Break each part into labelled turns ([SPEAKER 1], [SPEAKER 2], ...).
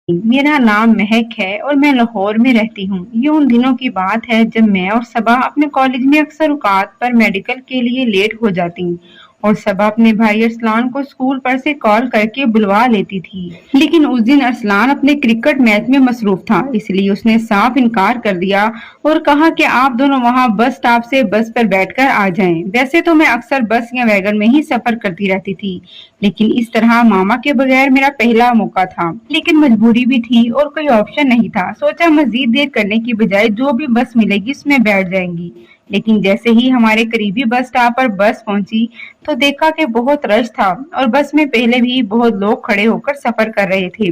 [SPEAKER 1] मेरा नाम महक है और मैं लाहौर में रहती हूँ। ये उन दिनों की बात है जब मैं और सबा अपने कॉलेज में अक्सर औकात पर मेडिकल के लिए लेट हो जाती और सबा अपने भाई अरसलान को स्कूल पर से कॉल करके बुलवा लेती थी। लेकिन उस दिन अरसलान अपने क्रिकेट मैच में मसरूफ था, इसलिए उसने साफ इनकार कर दिया और कहा कि आप दोनों वहाँ बस स्टॉप से बस पर बैठकर आ जाएं। वैसे तो मैं अक्सर बस या वैगन में ही सफर करती रहती थी, लेकिन इस तरह मामा के बगैर मेरा पहला मौका था। लेकिन मजबूरी भी थी और कोई ऑप्शन नहीं था। सोचा मजीद देर करने की बजाय जो भी बस मिलेगी उसमें बैठ जाएंगी। लेकिन जैसे ही हमारे करीबी बस स्टॉप पर बस पहुंची तो देखा कि बहुत रश था और बस में पहले भी बहुत लोग खड़े होकर सफर कर रहे थे।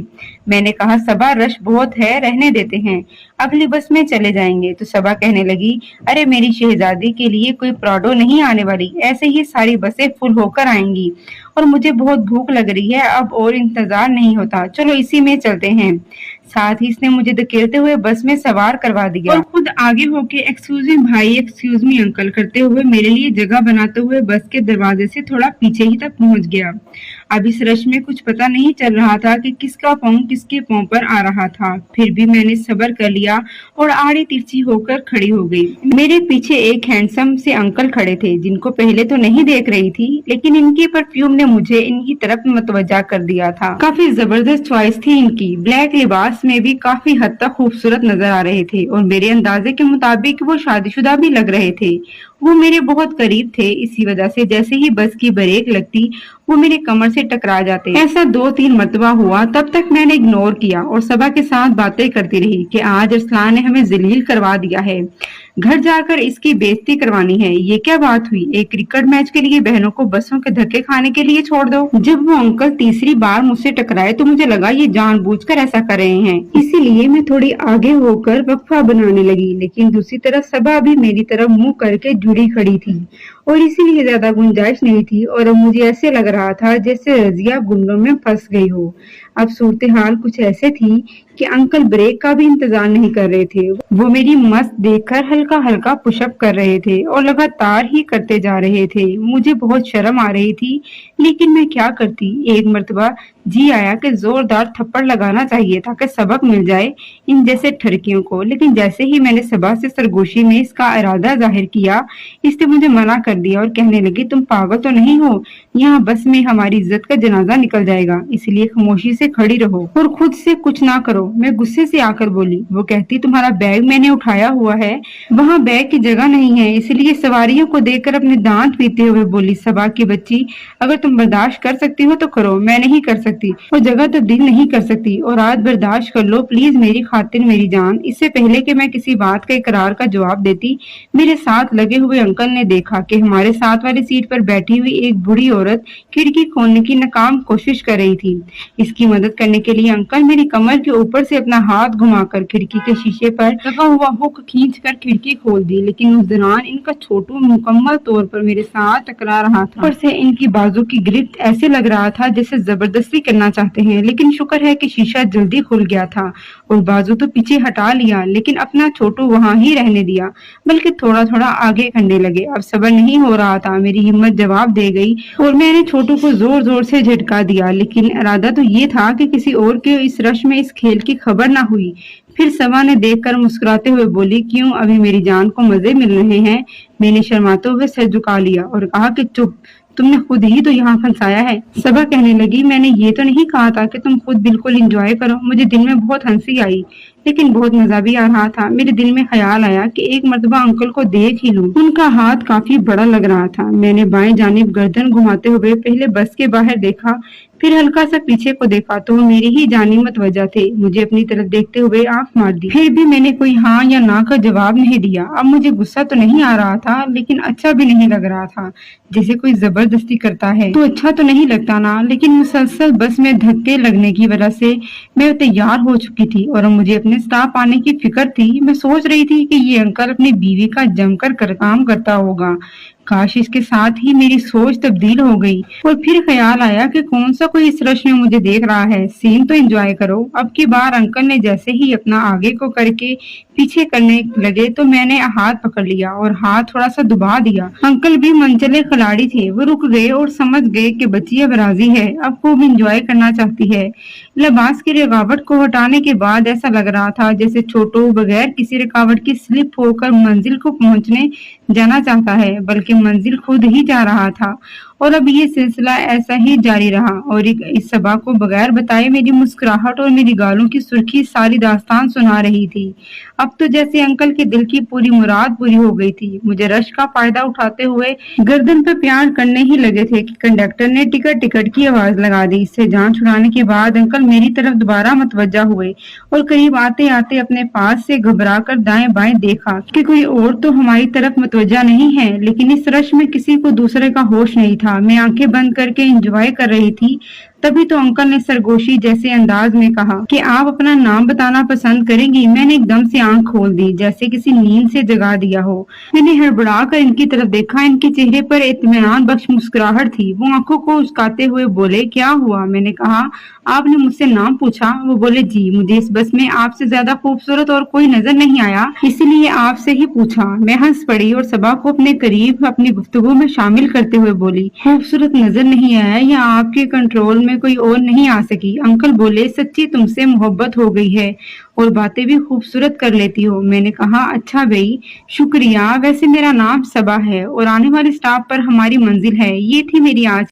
[SPEAKER 1] मैंने कहा सबा, रश बहुत है, रहने देते हैं, अगली बस में चले जाएंगे। तो सबा कहने लगी, अरे मेरी शहजादी के लिए कोई प्राडो नहीं आने वाली, ऐसे ही सारी बसें फुल होकर आएंगी और मुझे बहुत भूख लग रही है, अब और इंतजार नहीं होता, चलो इसी में चलते हैं। साथ ही इसने मुझे धकेलते हुए बस में सवार करवा दिया और खुद आगे होके एक्सक्यूज मी भाई, एक्सक्यूज मी अंकल करते हुए मेरे लिए जगह बनाते हुए बस के दरवाजे से थोड़ा पीछे ही तक पहुंच गया। अब इस रश में कुछ पता नहीं चल रहा था कि किसका पाँव किसके पाँव पर आ रहा था। फिर भी मैंने सब्र कर लिया और आड़ी तिरछी होकर खड़ी हो गई। मेरे पीछे एक हैंडसम से अंकल खड़े थे, जिनको पहले तो नहीं देख रही थी, लेकिन इनकी परफ्यूम ने मुझे इनकी तरफ मुतवज्जा कर दिया था। काफी जबरदस्त चॉइस थी इनकी। ब्लैक लिबास में भी काफी हद तक खूबसूरत नजर आ रहे थे और मेरे अंदाजे के मुताबिक वो शादीशुदा भी लग रहे थे। वो मेरे बहुत करीब थे, इसी वजह से जैसे ही बस की ब्रेक लगती वो मेरे कमर से टकरा जाते। ऐसा 2-3 मरतबा हुआ। तब तक मैंने इग्नोर किया और सबा के साथ बातें करती रही कि आज अरसलान ने हमें जलील करवा दिया है, घर जाकर इसकी बेइज्जती करवानी है। ये क्या बात हुई, एक क्रिकेट मैच के लिए बहनों को बसों के धक्के खाने के लिए छोड़ दो। जब वो अंकल तीसरी बार मुझसे टकराए तो मुझे लगा ये जानबूझकर ऐसा कर रहे हैं, इसीलिए मैं थोड़ी आगे होकर वक्फा बनाने लगी। लेकिन दूसरी तरफ सबा भी मेरी तरफ मुंह करके जुड़ी खड़ी थी और इसीलिए ज्यादा गुंजाइश नहीं थी और अब मुझे ऐसे लग रहा था जैसे रजिया गुंडों में फंस गई हो। अब सूरत हाल कुछ ऐसे थी कि अंकल ब्रेक का भी इंतजार नहीं कर रहे थे। वो मेरी मस्त देखकर हल्का हल्का पुशअप कर रहे थे और लगातार ही करते जा रहे थे। मुझे बहुत शर्म आ रही थी, लेकिन मैं क्या करती। एक मर्तबा जी आया कि जोरदार थप्पड़ लगाना चाहिए ताकि सबक मिल जाए इन जैसे ठरकियों को। लेकिन जैसे ही मैंने सबा से सरगोशी में इसका इरादा जाहिर किया, इसने मुझे मना कर दिया और कहने लगी, तुम पागल तो नहीं हो, यहाँ बस में हमारी इज्जत का जनाजा निकल जाएगा, इसलिए खामोशी से खड़ी रहो और खुद से कुछ ना करो। मैं गुस्से से आकर बोली। वो कहती, तुम्हारा बैग मैंने उठाया हुआ है, वहाँ बैग की जगह नहीं है, इसलिए सवारियों को देखकर अपने दांत पीते हुए बोली, सबा की बच्ची, अगर तुम बर्दाश्त कर सकती हो तो करो, मैं नहीं कर सकती और जगह तब्दील नहीं कर सकती, और आज बर्दाश्त कर लो प्लीज मेरी खातिर मेरी जान। इससे पहले कि मैं किसी बात का इकरार का जवाब देती, मेरे साथ लगे हुए अंकल ने देखा कि हमारे साथ वाली सीट पर बैठी हुई एक बूढ़ी औरत खिड़की खोलने की नाकाम कोशिश कर रही थी। इसकी मदद करने के लिए अंकल मेरी कमर के ऊपर से अपना हाथ घुमाकर खिड़की के शीशे पर लगा हुआ हुक खींचकर खिड़की खोल दी। लेकिन उस दौरान इनका छोटू मुकम्मल तौर पर मेरे साथ टकरा रहा था। ऊपर से इनकी बाजू की गिरफ्त ऐसे लग रहा था जैसे जबरदस्ती करना चाहते हैं, लेकिन शुक्र है कि शीशा जल्दी खुल गया था और बाजू तो पीछे हटा लिया, लेकिन अपना छोटू वहां ही रहने दिया, बल्कि थोड़ा थोड़ा आगे करने लगे। अब सब्र नहीं हो रहा था, मेरी हिम्मत जवाब दे गई और मैंने छोटू को जोर जोर से झटका दिया। लेकिन इरादा तो ये था कि किसी और के इस रश में इस खेल की खबर ना हुई। फिर सबा ने देखकर मुस्कुराते हुए बोली, क्यों, अभी मेरी जान को मजे मिल रहे हैं। मैंने शर्माते हुए सर झुका लिया और कहा कि चुप, तुमने खुद ही तो यहाँ फंसाया है। सबा कहने लगी, मैंने ये तो नहीं कहा था कि तुम खुद बिल्कुल एंजॉय करो। मुझे दिल में बहुत हंसी आई, लेकिन बहुत मजा भी आ रहा था। मेरे दिल में ख्याल आया कि एक मर्तबा अंकल को देख ही लूं। उनका हाथ काफी बड़ा लग रहा था। मैंने बाएं जानिब गर्दन घुमाते हुए पहले बस के बाहर देखा, फिर हल्का सा पीछे को देखा तो वो मेरी ही जानी मतवज्जा थे। मुझे अपनी तरफ देखते हुए आंख मार दी। फिर भी मैंने कोई हाँ या ना का जवाब नहीं दिया। अब मुझे गुस्सा तो नहीं आ रहा था, लेकिन अच्छा भी नहीं लग रहा था। जैसे कोई जबरदस्ती करता है तो अच्छा तो नहीं लगता ना। लेकिन मुसलसल बस में धक्के लगने की वजह से मैं तैयार हो चुकी थी और मुझे अपने स्टाफ आने की फिक्र थी। मैं सोच रही थी कि ये अंकल अपनी बीवी का जमकर काम करता होगा। काश इसके साथ ही मेरी सोच तब्दील हो गई। और फिर ख्याल आया कि कौन सा कोई इस रश में मुझे देख रहा है, सीन तो एंजॉय करो। अब की बार अंकल ने जैसे ही अपना आगे को करके पीछे करने लगे तो मैंने हाथ पकड़ लिया और हाथ थोड़ा सा दबा दिया। अंकल भी मनचले खिलाड़ी थे, वो रुक गए और समझ गए कि बच्ची अब राजी है, अब खूब एंजॉय करना चाहती है। لباس کی رکاوٹ کو ہٹانے کے بعد ایسا لگ رہا تھا جیسے چھوٹو بغیر کسی رکاوٹ کی سلپ ہو کر منزل کو پہنچنے جانا چاہتا ہے، بلکہ منزل خود ہی جا رہا تھا۔ اور اب یہ سلسلہ ایسا ہی جاری رہا اور اس صبح کو بغیر بتائے میری مسکراہٹ اور میری گالوں کی سرخی ساری داستان سنا رہی تھی۔ اب تو جیسے انکل کے دل کی پوری مراد پوری ہو گئی تھی۔ مجھے رش کا فائدہ اٹھاتے ہوئے گردن پہ پیار کرنے ہی لگے تھے کہ کنڈکٹر نے ٹکٹ کی آواز لگا دی۔ اس سے جان چھڑانے کے بعد انکل میری طرف دوبارہ متوجہ ہوئے اور قریب آتے آتے اپنے پاس سے گھبرا کر دائیں بائیں دیکھا کہ کوئی اور تو ہماری طرف متوجہ نہیں ہے، لیکن اس رش میں کسی کو دوسرے کا ہوش نہیں تھا۔ میں آنکھیں بند کر کے انجوائے کر رہی تھی، تبھی تو انکل نے سرگوشی جیسے انداز میں کہا کہ آپ اپنا نام بتانا پسند کریں گی۔ میں نے ایک دم سے آنکھ کھول دی، جیسے کسی نیند سے جگا دیا ہو۔ میں نے ہڑبڑا کر ان کی طرف دیکھا، ان کے چہرے پر اطمینان بخش مسکراہٹ تھی۔ وہ آنکھوں کو اچکاتے ہوئے بولے، کیا ہوا؟ میں نے کہا، آپ نے مجھ سے نام پوچھا؟ وہ بولے، جی، مجھے اس بس میں آپ سے زیادہ خوبصورت اور کوئی نظر نہیں آیا، اسی لیے آپ سے ہی پوچھا۔ میں ہنس پڑی اور صبا کو اپنے قریب اپنی گفتگو میں شامل کرتے ہوئے بولی، خوبصورت نظر نہیں آیا یا آپ کے کنٹرول میں کوئی اور نہیں آ سکی؟ انکل بولے، سچی تم سے محبت ہو گئی ہے اور باتیں بھی خوبصورت کر لیتی ہو۔ میں نے کہا، اچھا بھائی، شکریہ، ویسے میرا نام صبا ہے اور آنے والے سٹاپ پر ہماری منزل ہے۔ یہ تھی میری آج